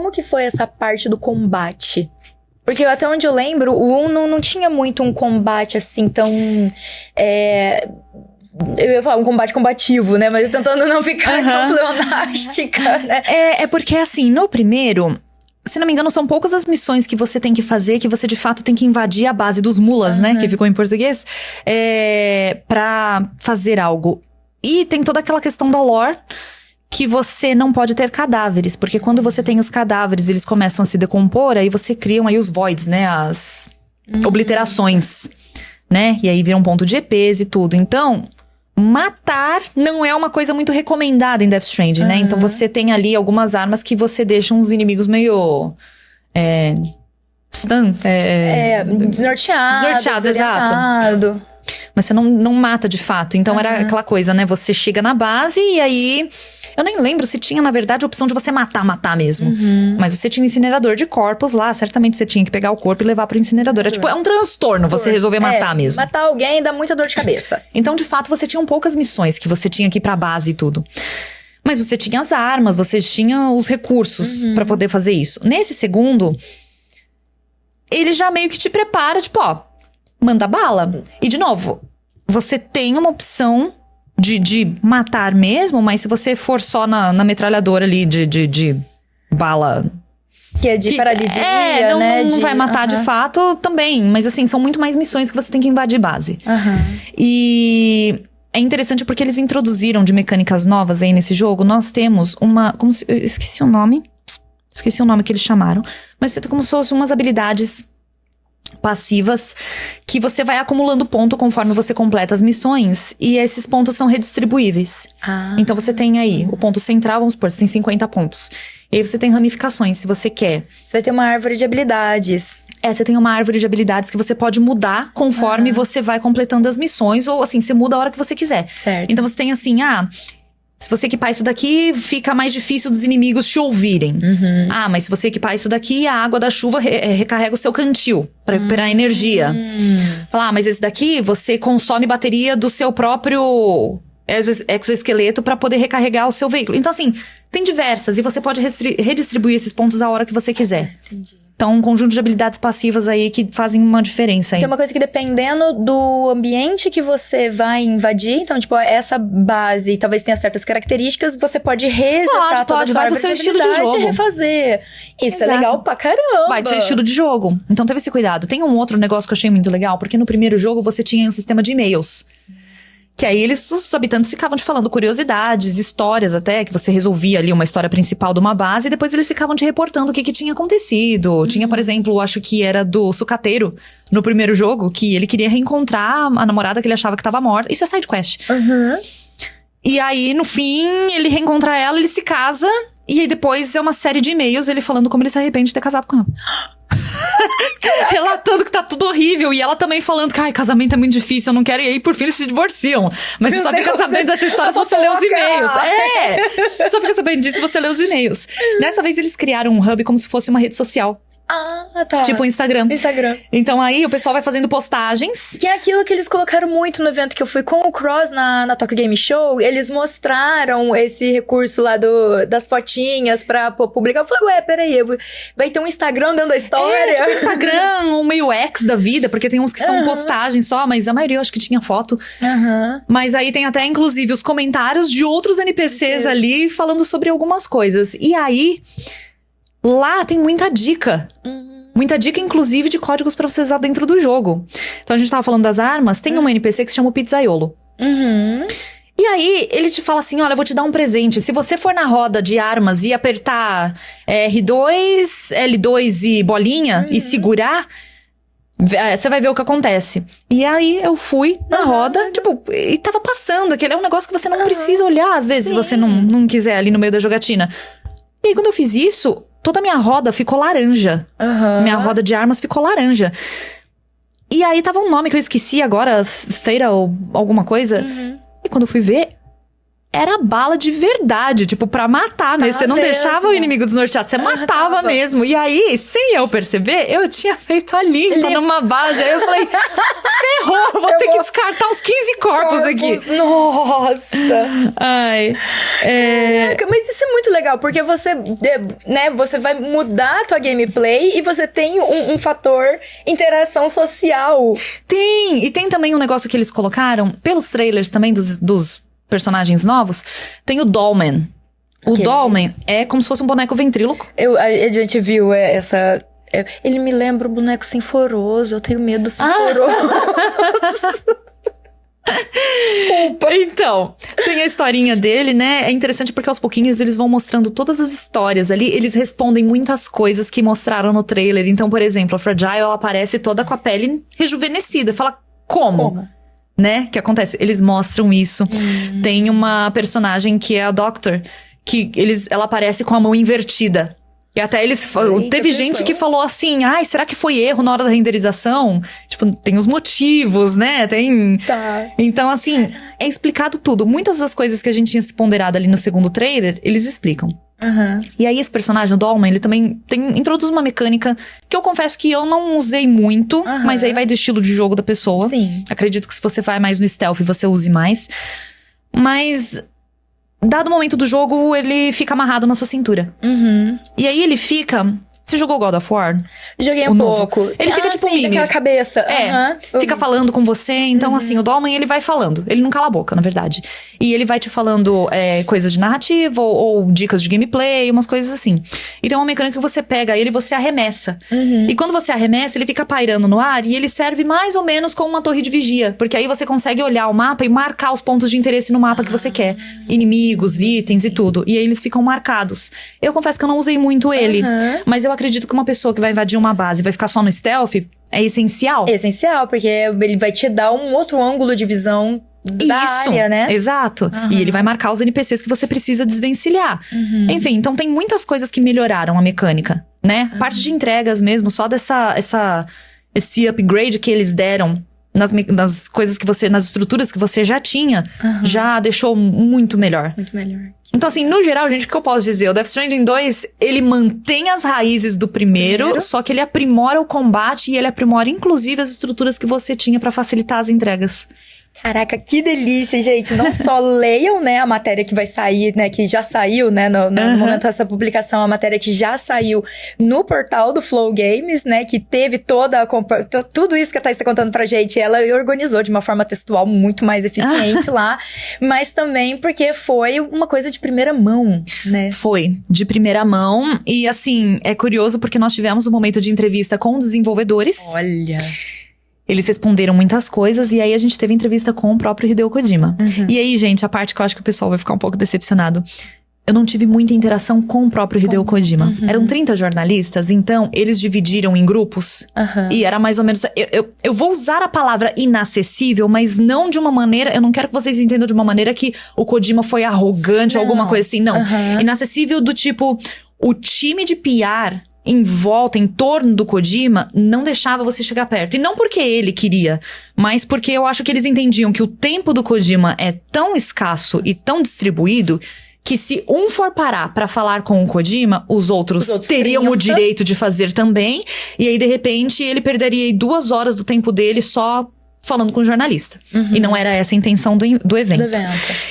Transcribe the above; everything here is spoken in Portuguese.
como que foi essa parte do combate? Porque até onde eu lembro, o 1 não tinha muito um combate assim tão... eu ia falar um combate combativo, né? Mas tentando não ficar tão pleonástica, né? É porque assim, no primeiro... Se não me engano, são poucas as missões que você tem que fazer, que você de fato tem que invadir a base dos mulas, né? Que ficou em português. Pra fazer algo. E tem toda aquela questão da lore, que você não pode ter cadáveres. Porque quando você tem os cadáveres, eles começam a se decompor, aí você criam aí os voids, né? As obliterações, né? E aí vira um ponto de EPs e tudo. Então... matar não é uma coisa muito recomendada em Death Stranding, né? Então você tem ali algumas armas que você deixa os inimigos meio... stun? Desnorteados, exato. Mas você não mata de fato. Então era aquela coisa, né? Você chega na base e aí... Eu nem lembro se tinha, na verdade, a opção de você matar mesmo. Mas você tinha um incinerador de corpos lá. Certamente você tinha que pegar o corpo e levar pro incinerador. É um transtorno você resolver matar mesmo. Matar alguém dá muita dor de cabeça. Então, de fato, você tinha poucas missões que você tinha que ir pra base e tudo. Mas você tinha as armas, você tinha os recursos pra poder fazer isso. Nesse segundo, ele já meio que te prepara, tipo, ó, manda bala. E, de novo, você tem uma opção de matar mesmo, mas se você for só na metralhadora ali de bala... Que é de paralisia, né? Não vai matar de fato também. Mas assim, são muito mais missões que você tem que invadir base. E é interessante porque eles introduziram de mecânicas novas aí nesse jogo. Nós temos uma... eu esqueci o nome. Esqueci o nome que eles chamaram. Mas você tem como se fossem umas habilidades passivas que você vai acumulando ponto conforme você completa as missões. E esses pontos são redistribuíveis. Então você tem aí o ponto central, vamos supor, você tem 50 pontos. E aí você tem ramificações, se você quer. Você vai ter uma árvore de habilidades. Você tem uma árvore de habilidades que você pode mudar conforme você vai completando as missões. Ou assim, você muda a hora que você quiser. Certo. Então você tem assim, se você equipar isso daqui, fica mais difícil dos inimigos te ouvirem. Mas se você equipar isso daqui, a água da chuva recarrega o seu cantil pra recuperar energia. Falar, mas esse daqui, você consome bateria do seu próprio exoesqueleto pra poder recarregar o seu veículo. Então assim, tem diversas. E você pode redistribuir esses pontos a hora que você quiser. Entendi. Então, um conjunto de habilidades passivas aí que fazem uma diferença aí. Tem uma coisa que dependendo do ambiente que você vai invadir, então, tipo, essa base talvez tenha certas características, você pode resetar toda a sua vai do seu estilo de jogo. E refazer. Isso Exato. é legal pra caramba. Vai do seu estilo de jogo. Então, teve esse cuidado. Tem um outro negócio que eu achei muito legal, porque no primeiro jogo você tinha um sistema de e-mails. Que aí os habitantes ficavam te falando curiosidades, histórias até, que você resolvia ali uma história principal de uma base, e depois eles ficavam te reportando o que tinha acontecido. Tinha, por exemplo, acho que era do sucateiro, no primeiro jogo, que ele queria reencontrar a namorada que ele achava que estava morta. Isso é side quest. E aí, no fim, ele reencontra ela, ele se casa, e aí depois é uma série de e-mails ele falando como ele se arrepende de ter casado com ela. Relatando que tá tudo horrível. E ela também falando que casamento é muito difícil, eu não quero ir. E aí, por fim, eles se divorciam. Mas você só fica sabendo dessa história se você ler os e-mails. Só fica sabendo disso se você ler os e-mails. Dessa vez eles criaram um hub como se fosse uma rede social. Tá. Tipo o Instagram. Então aí o pessoal vai fazendo postagens. Que é aquilo que eles colocaram muito no evento que eu fui com o Cross na Tokyo Game Show. Eles mostraram esse recurso lá das fotinhas pra publicar. Eu falei, peraí, vai ter um Instagram dando a história? Tipo Instagram, um meio X da vida, porque tem uns que são postagens só, mas a maioria eu acho que tinha foto. Mas aí tem até, inclusive, os comentários de outros NPCs ali falando sobre algumas coisas. E aí... lá tem muita dica. Muita dica, inclusive, de códigos pra você usar dentro do jogo. Então, a gente tava falando das armas. Tem um NPC que se chama o Pizzaiolo. E aí, ele te fala assim, olha, eu vou te dar um presente. Se você for na roda de armas e apertar R2, L2 e bolinha e segurar... você vai ver o que acontece. E aí, eu fui na roda, tipo, e tava passando. Aquele é um negócio que você não precisa olhar, às vezes, se você não quiser ali no meio da jogatina. E aí, quando eu fiz isso... toda a minha roda ficou laranja. Minha roda de armas ficou laranja. E aí tava um nome que eu esqueci agora, feira ou alguma coisa. E quando eu fui ver, era bala de verdade, tipo, pra matar mesmo. Você não deixava o inimigo desnorteado, você matava mesmo. E aí, sem eu perceber, eu tinha feito a limpa numa base. Aí eu falei, ferrou, vou ter que descartar uns 15 corpos aqui. Nossa! Ai. Caraca, mas isso é muito legal, porque você, né, você vai mudar a tua gameplay e você tem um fator interação social. Tem! E tem também um negócio que eles colocaram, pelos trailers também dos personagens novos, tem o Dollman. O Dollman é como se fosse um boneco ventríloco. A gente viu essa... Ele me lembra um boneco sinforoso. Eu tenho medo do sinforoso. Desculpa. Então, tem a historinha dele, né? É interessante porque aos pouquinhos eles vão mostrando todas as histórias ali. Eles respondem muitas coisas que mostraram no trailer. Então, por exemplo, a Fragile, ela aparece toda com a pele rejuvenescida. Fala, como? Né? Que acontece? Eles mostram isso. Tem uma personagem que é a Doctor, que ela aparece com a mão invertida. E até teve gente que falou assim, ai, será que foi erro na hora da renderização? Tipo, tem os motivos, né? Então, assim, é explicado tudo. Muitas das coisas que a gente tinha se ponderado ali no segundo trailer, eles explicam. E aí esse personagem, o Dollman, ele também introduz uma mecânica que eu confesso que eu não usei muito, mas aí vai do estilo de jogo da pessoa. Sim. Acredito que se você vai mais no stealth, você use mais. Mas, dado o momento do jogo, ele fica amarrado na sua cintura. E aí ele fica... Você jogou God of War? Joguei um pouco. Ele fica tipo um Mimir. Daquela cabeça. Fica falando com você. Então, assim, o Dollman, ele vai falando. Ele não cala a boca, na verdade. E ele vai te falando coisas de narrativa ou dicas de gameplay, umas coisas assim. E tem uma mecânica que você pega ele e você arremessa. E quando você arremessa, ele fica pairando no ar e ele serve mais ou menos como uma torre de vigia. Porque aí você consegue olhar o mapa e marcar os pontos de interesse no mapa que você quer. Inimigos, itens e tudo. E aí eles ficam marcados. Eu confesso que eu não usei muito ele. Mas eu acredito que uma pessoa que vai invadir uma base e vai ficar só no stealth é essencial. É essencial, porque ele vai te dar um outro ângulo de visão da área, né? Exato. E ele vai marcar os NPCs que você precisa desvencilhar. Enfim, então tem muitas coisas que melhoraram a mecânica, né? Parte de entregas mesmo, só esse upgrade que eles deram nas coisas que você... nas estruturas que você já tinha, já deixou muito melhor. Muito melhor. Então, assim, no geral, gente, o que eu posso dizer? O Death Stranding 2, ele mantém as raízes do primeiro, só que ele aprimora o combate e ele aprimora, inclusive, as estruturas que você tinha pra facilitar as entregas. Caraca, que delícia, gente. Não só leiam, né, a matéria que vai sair, né, que já saiu, né, no momento dessa publicação, a matéria que já saiu no portal do Flow Games, né, que teve tudo isso que a Thaís tá contando pra gente, ela organizou de uma forma textual muito mais eficiente lá, mas também porque foi uma coisa de primeira mão, né? Foi, de primeira mão, e assim, é curioso porque nós tivemos um momento de entrevista com desenvolvedores. Olha... Eles responderam muitas coisas e aí a gente teve entrevista com o próprio Hideo Kojima. E aí, gente, a parte que eu acho que o pessoal vai ficar um pouco decepcionado. Eu não tive muita interação com o próprio Hideo Kojima. Eram 30 jornalistas, então eles dividiram em grupos. E era mais ou menos... Eu vou usar a palavra inacessível, mas não de uma maneira... Eu não quero que vocês entendam de uma maneira que o Kojima foi arrogante ou alguma coisa assim. Não. Inacessível do tipo... O time de PR... em volta, em torno do Kojima, não deixava você chegar perto. E não porque ele queria, mas porque eu acho que eles entendiam que o tempo do Kojima é tão escasso e tão distribuído que se um for parar pra falar com o Kojima, os outros teriam o direito de fazer também. E aí, de repente, ele perderia 2 horas do tempo dele só falando com o jornalista. E não era essa a intenção do evento.